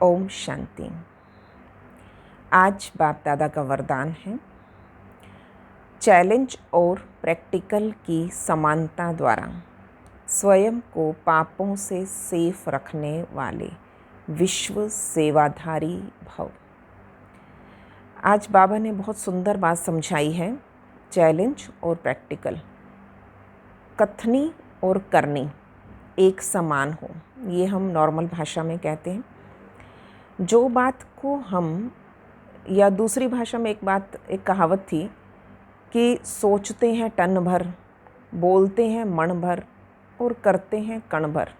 ओम शांति। आज बाप दादा का वरदान है, चैलेंज और प्रैक्टिकल की समानता द्वारा स्वयं को पापों से सेफ रखने वाले विश्व सेवाधारी भव। आज बाबा ने बहुत सुंदर बात समझाई है। चैलेंज और प्रैक्टिकल, कथनी और करनी एक समान हो, ये हम नॉर्मल भाषा में कहते हैं। जो बात को हम, या दूसरी भाषा में एक कहावत थी कि सोचते हैं टन भर, बोलते हैं मन भर और करते हैं कण भर।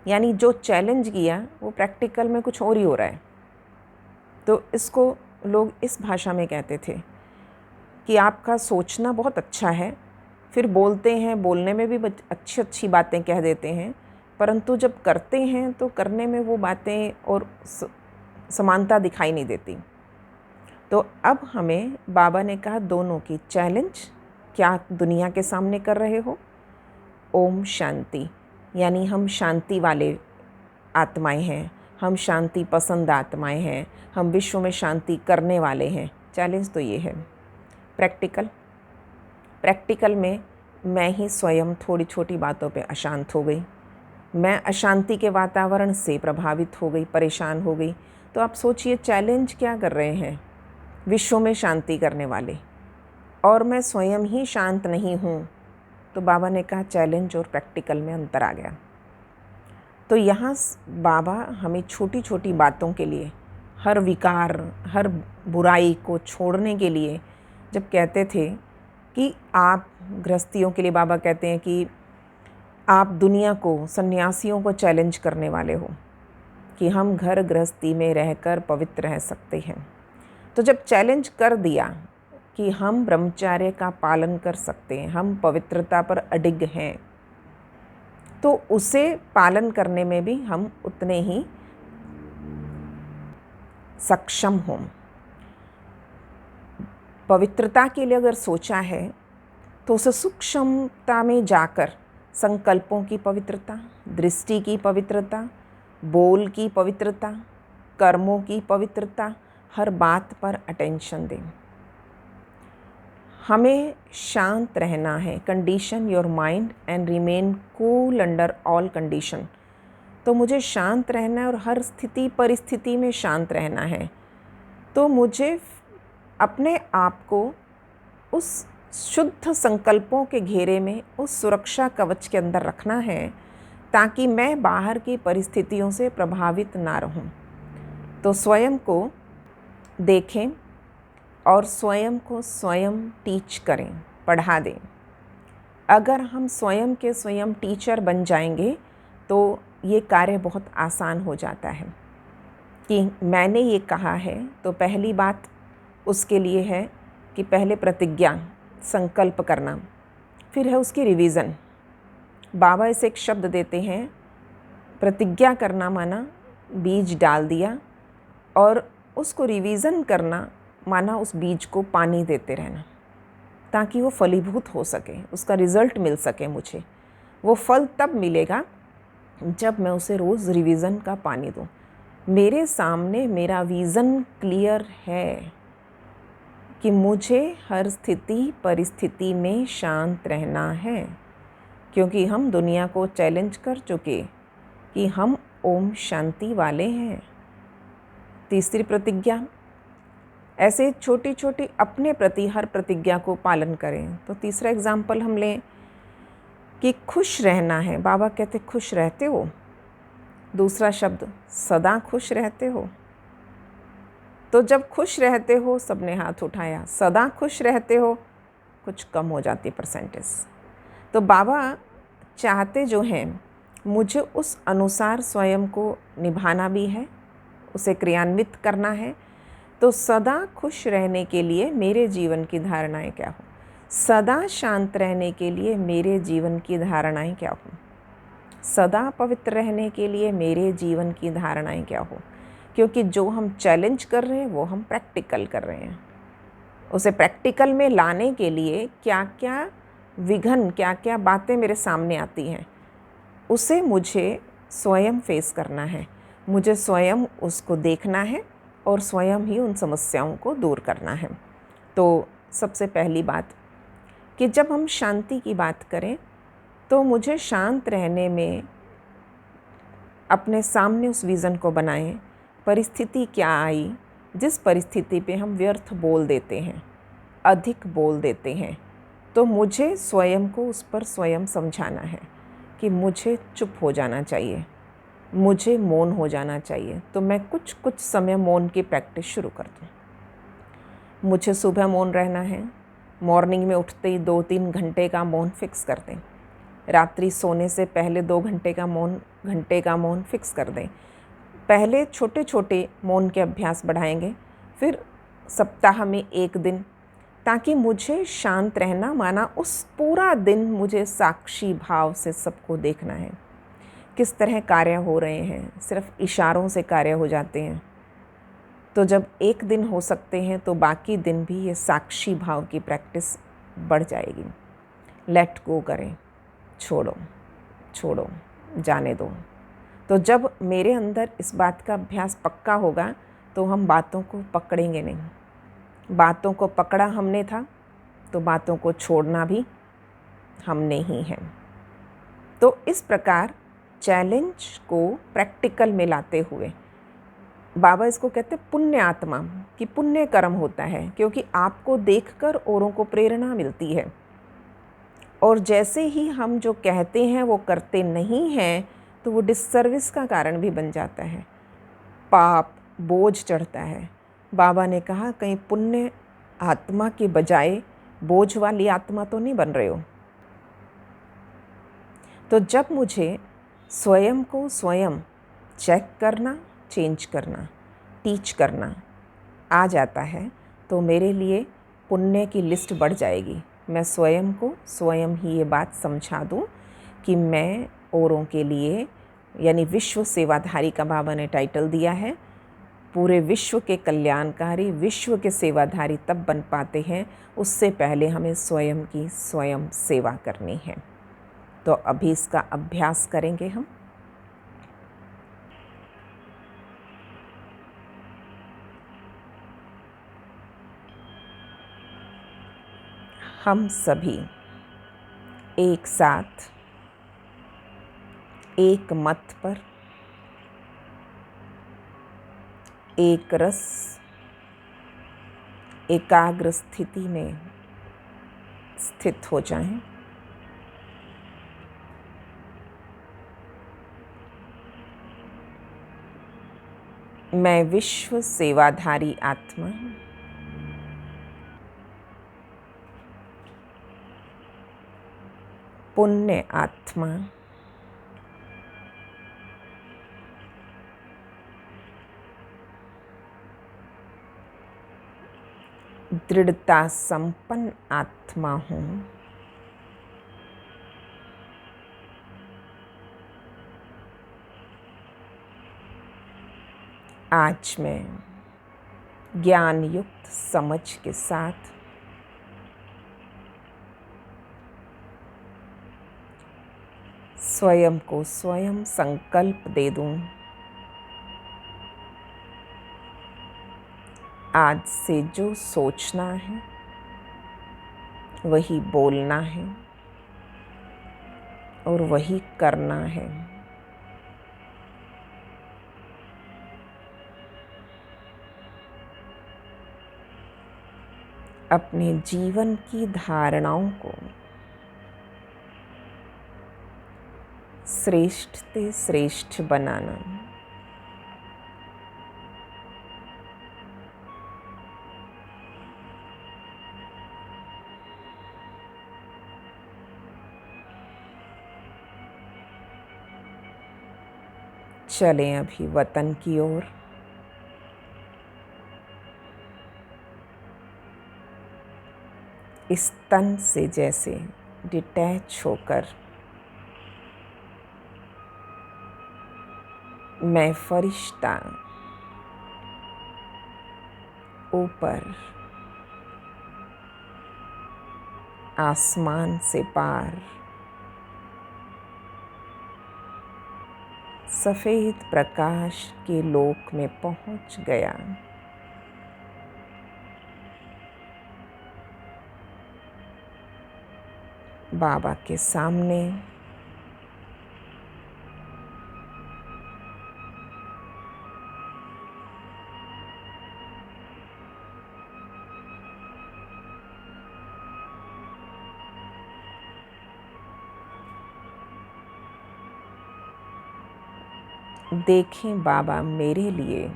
यानी जो चैलेंज किया वो प्रैक्टिकल में कुछ और ही हो रहा है। तो इसको लोग इस भाषा में कहते थे कि आपका सोचना बहुत अच्छा है, फिर बोलते हैं, बोलने में भी अच्छी अच्छी बातें कह देते हैं, परंतु जब करते हैं तो करने में वो बातें और समानता दिखाई नहीं देती। तो अब हमें बाबा ने कहा दोनों की चैलेंज क्या दुनिया के सामने कर रहे हो। ओम शांति, यानी हम शांति वाले आत्माएं हैं, हम शांति पसंद आत्माएं हैं, हम विश्व में शांति करने वाले हैं। चैलेंज तो ये है। प्रैक्टिकल में मैं ही स्वयं थोड़ी छोटी बातों पे अशांत हो गई, मैं अशांति के वातावरण से प्रभावित हो गई, परेशान हो गई। तो आप सोचिए चैलेंज क्या कर रहे हैं, विश्व में शांति करने वाले, और मैं स्वयं ही शांत नहीं हूँ। तो बाबा ने कहा चैलेंज और प्रैक्टिकल में अंतर आ गया। तो यहाँ बाबा हमें छोटी छोटी बातों के लिए, हर विकार, हर बुराई को छोड़ने के लिए जब कहते थे कि आप गृहस्थियों के लिए, बाबा कहते हैं कि आप दुनिया को, सन्यासियों को चैलेंज करने वाले हो कि हम घर गृहस्थी में रहकर पवित्र रह सकते हैं। तो जब चैलेंज कर दिया कि हम ब्रह्मचर्य का पालन कर सकते हैं, हम पवित्रता पर अडिग हैं, तो उसे पालन करने में भी हम उतने ही सक्षम हों। पवित्रता के लिए अगर सोचा है तो उसे सूक्ष्मता में जाकर संकल्पों की पवित्रता, दृष्टि की पवित्रता, बोल की पवित्रता, कर्मों की पवित्रता, हर बात पर अटेंशन दें। हमें शांत रहना है। Condition your mind and remain cool under all condition. तो मुझे शांत रहना है और हर स्थिति परिस्थिति में शांत रहना है। तो मुझे अपने आप को उस शुद्ध संकल्पों के घेरे में, उस सुरक्षा कवच के अंदर रखना है, ताकि मैं बाहर की परिस्थितियों से प्रभावित ना रहूं। तो स्वयं को देखें और स्वयं को स्वयं टीच करें, पढ़ा दें। अगर हम स्वयं के स्वयं टीचर बन जाएंगे तो ये कार्य बहुत आसान हो जाता है कि मैंने ये कहा है। तो पहली बात उसके लिए है कि पहले प्रतिज्ञा, संकल्प करना, फिर है उसकी रिवीज़न। बाबा इसे एक शब्द देते हैं, प्रतिज्ञा करना माना बीज डाल दिया, और उसको रिवीज़न करना माना उस बीज को पानी देते रहना, ताकि वो फलीभूत हो सके, उसका रिज़ल्ट मिल सके मुझे। वो फल तब मिलेगा जब मैं उसे रोज़ रिवीज़न का पानी दूँ। मेरे सामने मेरा विज़न क्लियर है कि मुझे हर स्थिति परिस्थिति में शांत रहना है, क्योंकि हम दुनिया को चैलेंज कर चुके कि हम ओम शांति वाले हैं। तीसरी प्रतिज्ञा, ऐसे छोटी छोटी अपने प्रति हर प्रतिज्ञा को पालन करें। तो तीसरा एग्जाम्पल हम लें कि खुश रहना है। बाबा कहते खुश रहते हो। दूसरा शब्द, सदा खुश रहते हो। तो जब खुश रहते हो, सबने हाथ उठाया, सदा खुश रहते हो, कुछ कम हो जाती परसेंटेज। तो बाबा चाहते जो हैं, मुझे उस अनुसार स्वयं को निभाना भी है, उसे क्रियान्वित करना है। तो सदा खुश रहने के लिए मेरे जीवन की धारणाएं क्या हो, सदा शांत रहने के लिए मेरे जीवन की धारणाएं क्या हो, सदा पवित्र रहने के लिए मेरे जीवन की धारणाएं क्या हो। क्योंकि जो हम चैलेंज कर रहे हैं वो हम प्रैक्टिकल कर रहे हैं। उसे प्रैक्टिकल में लाने के लिए क्या क्या विघ्न, क्या क्या बातें मेरे सामने आती हैं, उसे मुझे स्वयं फेस करना है। मुझे स्वयं उसको देखना है और स्वयं ही उन समस्याओं को दूर करना है। तो सबसे पहली बात कि जब हम शांति की बात करें तो मुझे शांत रहने में अपने सामने उस विज़न को बनाएं। परिस्थिति क्या आई, जिस परिस्थिति पे हम व्यर्थ बोल देते हैं, अधिक बोल देते हैं, तो मुझे स्वयं को उस पर स्वयं समझाना है कि मुझे चुप हो जाना चाहिए, मुझे मौन हो जाना चाहिए। तो मैं कुछ कुछ समय मौन की प्रैक्टिस शुरू कर दूँ। मुझे सुबह मौन रहना है, मॉर्निंग में उठते ही 2-3 घंटे का मौन फिक्स कर दें। रात्रि सोने से पहले 2 घंटे का मौन फिक्स कर दें। पहले छोटे छोटे मौन के अभ्यास बढ़ाएंगे, फिर सप्ताह में 1 दिन, ताकि मुझे शांत रहना, माना उस पूरा दिन मुझे साक्षी भाव से सबको देखना है। किस तरह कार्य हो रहे हैं, सिर्फ इशारों से कार्य हो जाते हैं। तो जब 1 दिन हो सकते हैं तो बाकी दिन भी ये साक्षी भाव की प्रैक्टिस बढ़ जाएगी। लेट गो करें, छोड़ो छोड़ो, जाने दो। तो जब मेरे अंदर इस बात का अभ्यास पक्का होगा तो हम बातों को पकड़ेंगे नहीं। बातों को पकड़ा हमने था तो बातों को छोड़ना भी हमने ही है। तो इस प्रकार चैलेंज को प्रैक्टिकल में लाते हुए, बाबा इसको कहते हैं पुण्य आत्मा, कि पुण्य कर्म होता है, क्योंकि आपको देखकर औरों को प्रेरणा मिलती है। और जैसे ही हम जो कहते हैं वो करते नहीं हैं तो वो डिससर्विस का कारण भी बन जाता है, पाप बोझ चढ़ता है। बाबा ने कहा कहीं पुण्य आत्मा के बजाय बोझ वाली आत्मा तो नहीं बन रहे हो। तो जब मुझे स्वयं को स्वयं चेक करना, चेंज करना, टीच करना आ जाता है तो मेरे लिए पुण्य की लिस्ट बढ़ जाएगी। मैं स्वयं को स्वयं ही ये बात समझा दूँ कि मैं औरों के लिए, यानी विश्व सेवाधारी का बाबा ने टाइटल दिया है, पूरे विश्व के कल्याणकारी, विश्व के सेवाधारी तब बन पाते हैं, उससे पहले हमें स्वयं की स्वयं सेवा करनी है। तो अभी इसका अभ्यास करेंगे हम। हम सभी एक साथ एक मत पर, एक रस, एकाग्र स्थिति में स्थित हो जाएं। मैं विश्व सेवाधारी आत्मा, पुण्य आत्मा, दृढ़ता संपन्न आत्मा हूँ। आज मैं ज्ञान युक्त समझ के साथ स्वयं को स्वयं संकल्प दे दूं, आज से जो सोचना है वही बोलना है और वही करना है। अपने जीवन की धारणाओं को श्रेष्ठ से श्रेष्ठ बनाना। चलें अभी वतन की ओर। इस तन से जैसे डिटैच होकर मैं फरिश्ता ऊपर आसमान से पार सफ़ेद प्रकाश के लोक में पहुंच गया। बाबा के सामने देखें, बाबा मेरे लिए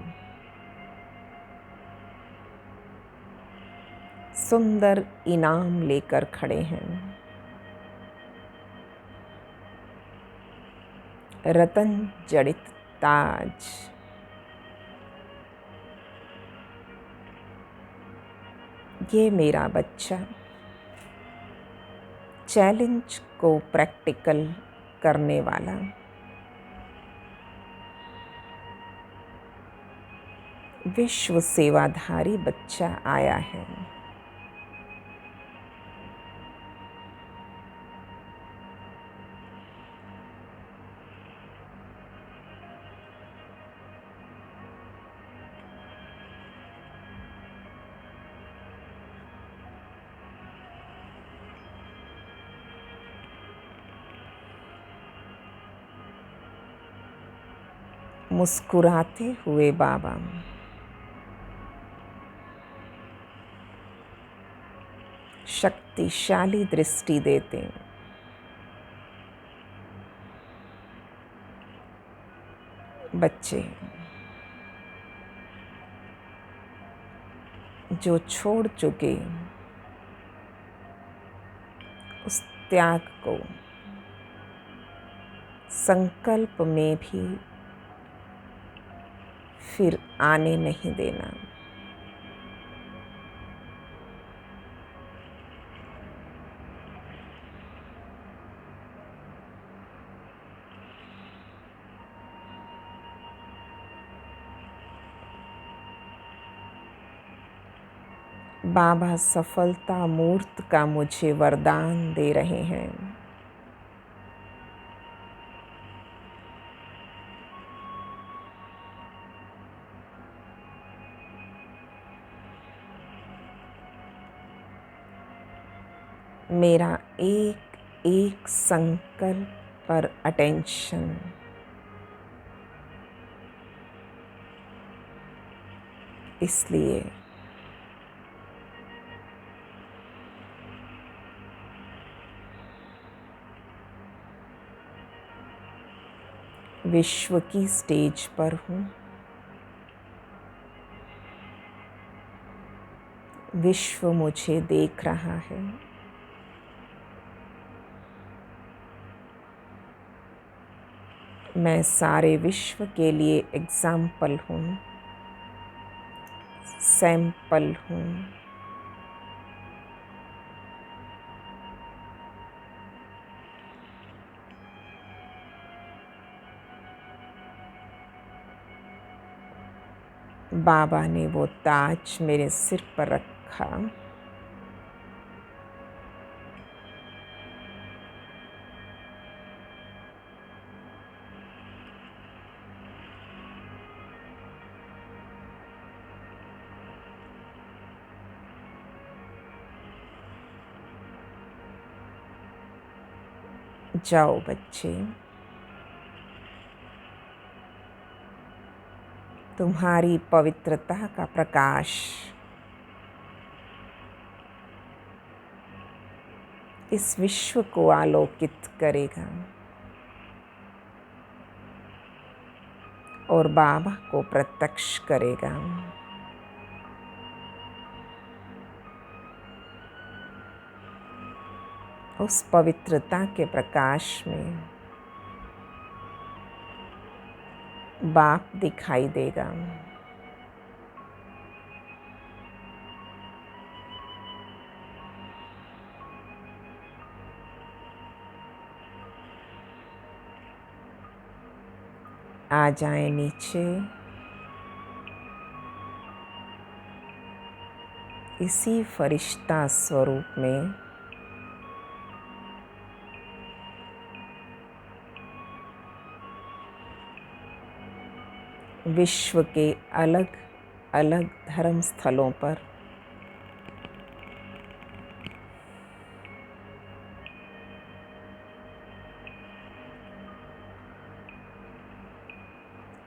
सुंदर इनाम लेकर खड़े हैं। रतन जड़ित ताज। ये मेरा बच्चा चैलेंज को प्रैक्टिकल करने वाला, विश्व सेवाधारी बच्चा आया है। मुस्कुराते हुए बाबा शक्तिशाली दृष्टि देते। बच्चे जो छोड़ चुके उस त्याग को संकल्प में भी फिर आने नहीं देना। बाबा सफलता मूर्त का मुझे वरदान दे रहे हैं। मेरा एक एक संकल्प पर अटेंशन, इसलिए विश्व की स्टेज पर हूँ। विश्व मुझे देख रहा है। मैं सारे विश्व के लिए एग्जाम्पल हूँ, सैंपल हूँ। बाबा ने वो ताज मेरे सिर पर रखा। जाओ बच्चे, तुम्हारी पवित्रता का प्रकाश इस विश्व को आलोकित करेगा और बाबा को प्रत्यक्ष करेगा। उस पवित्रता के प्रकाश में बाप दिखाई देगा। आ जाएं नीचे, इसी फरिश्ता स्वरूप में विश्व के अलग अलग धर्म स्थलों पर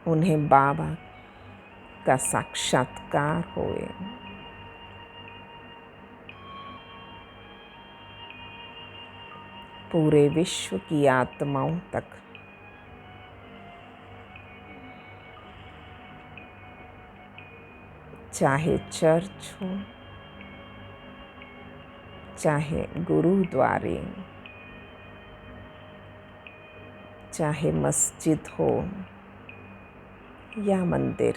उन्हें बाबा का साक्षात्कार होए। पूरे विश्व की आत्माओं तक चाहे चर्च हो, चाहे गुरुद्वारे, चाहे मस्जिद हो या मंदिर,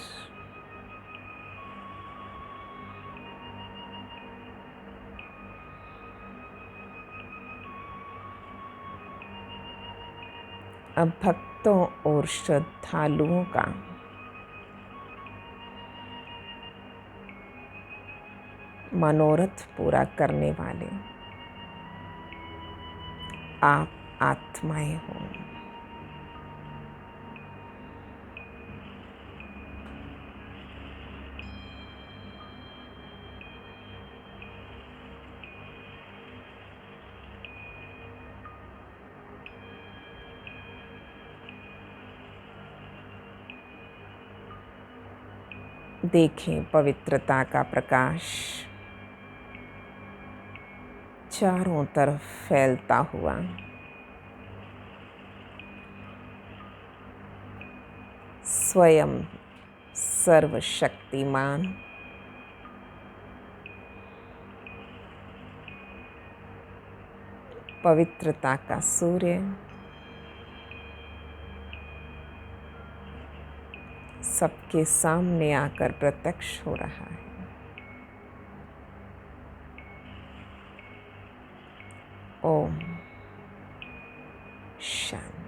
अब भक्तों और श्रद्धालुओं का मनोरथ पूरा करने वाले आप आत्माएं हो। देखें पवित्रता का प्रकाश चारों तरफ फैलता हुआ। स्वयं सर्वशक्तिमान पवित्रता का सूर्य सबके सामने आकर प्रत्यक्ष हो रहा है। ओम शांति।